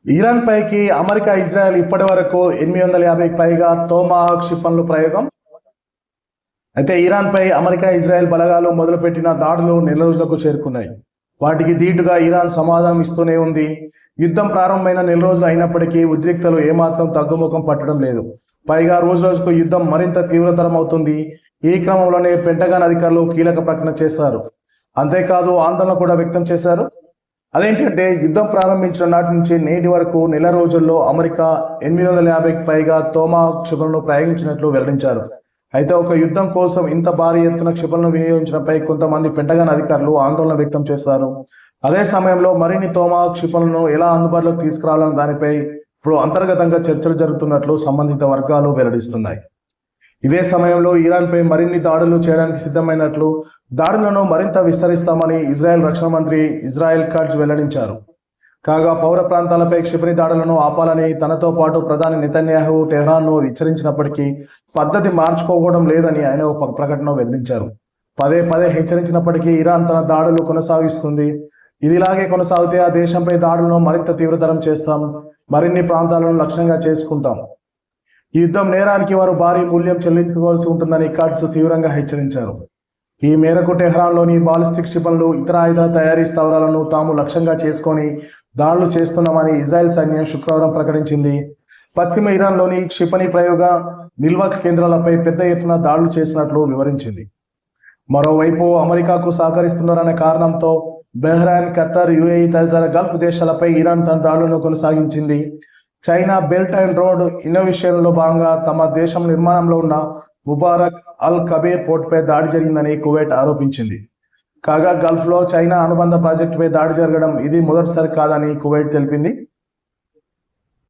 Iran పైకి America, Israel ఇప్పటి వరకు 850కి పైగా తోమాహాక్ క్షిపణుల ప్రయోగం. అయితే ఇరాన్ పై అమెరికా, ఇజ్రాయెల్ బలగాలు మొదలుపెట్టిన దాడులు నెల రోజులకు చేరుకున్నాయి. వాటికి ధీటుగా ఇరాన్ సమాధానం ఇస్తూనే ఉంది. యుద్ధం ప్రారంభమైన నెల రోజులు అయినప్పటికీ ఉద్రిక్తలు ఏమాత్రం తగ్గుముఖం పట్టడం లేదు. పైగా రోజు రోజుకు యుద్ధం మరింత తీవ్రతరం అవుతుంది. ఈ క్రమంలోనే పెంటగాన్ అధికారులు కీలక ప్రకటన చేశారు. అంతేకాదు ఆందోళన కూడా వ్యక్తం చేశారు. అదేంటంటే యుద్ధం ప్రారంభించిన నాటి నుంచి నేటి వరకు నెల రోజుల్లో అమెరికా 850కి పైగా తోమాహాక్ క్షిపణులను ప్రయోగించినట్లు వెల్లడించారు. అయితే ఒక యుద్ధం కోసం ఇంత భారీ ఎత్తున క్షిపణులను వినియోగించడంపై కొంతమంది పెంటగాన్ అధికారులు ఆందోళన వ్యక్తం చేశారు. అదే సమయంలో మరిన్ని తోమాహాక్ క్షిపణులను ఎలా అందుబాటులోకి తీసుకురావాలన్న దానిపై ఇప్పుడు అంతర్గతంగా చర్చలు జరుగుతున్నట్లు సంబంధిత వర్గాలు వెల్లడిస్తున్నాయి. ఇదే సమయంలో ఇరాన్పై మరిన్ని దాడులు చేయడానికి సిద్ధమైనట్లు, దాడులను మరింత విస్తరిస్తామని ఇజ్రాయెల్ రక్షణ మంత్రి ఇజ్రాయెల్ కట్జ్ వెల్లడించారు. కాగా పౌర ప్రాంతాలపై క్షిపణి దాడులను ఆపాలని తనతో పాటు ప్రధాని నెతన్యాహు టెహ్రాన్ను హెచ్చరించినప్పటికీ పద్ధతి మార్చుకోవడం లేదని ఆయన ఒక ప్రకటన వెల్లడించారు. పదే పదే హెచ్చరించినప్పటికీ ఇరాన్ తన దాడులు కొనసాగిస్తుంది. ఇదిలాగే కొనసాగితే ఆ దేశంపై దాడులను మరింత తీవ్రతరం చేస్తాం, మరిన్ని ప్రాంతాలను లక్ష్యంగా చేసుకుంటాం. ఈ యుద్ధం నేరానికి వారు భారీ మూల్యం చెల్లించుకోవాల్సి ఉంటుందని కట్జ్ తీవ్రంగా హెచ్చరించారు. ఈ మేరకు టెహ్రాన్లోని బాలిస్టిక్ క్షిపణులు, ఇతర ఆయుధాల తయారీ స్థావరాలను తాము లక్ష్యంగా చేసుకొని దాడులు చేస్తున్నామని ఇజ్రాయెల్ సైన్యం శుక్రవారం ప్రకటించింది. పశ్చిమ ఇరాన్లోని క్షిపణి ప్రయోగ నిల్వ కేంద్రాలపై పెద్ద ఎత్తున దాడులు చేసినట్లు వివరించింది. మరోవైపు అమెరికాకు సహకరిస్తున్నారనే కారణంతో బహ్రెయిన్, ఖత్తర్, యుఏఈ తదితర గల్ఫ్ దేశాలపై ఇరాన్ తన దాడులను కొనసాగించింది. చైనా బెల్ట్ అండ్ రోడ్ ఇన్నోవేషన్లో భాగంగా తమ దేశం నిర్మాణంలో ఉన్న ముబారక్ అల్ కబీర్ పోర్టుపై దాడి జరిగిందని కువైట్ ఆరోపించింది. కాగా గల్ఫ్లో చైనా అనుబంధ ప్రాజెక్టుపై దాడి జరగడం ఇది మొదటిసారి కాదని కువైట్ తెలిపింది.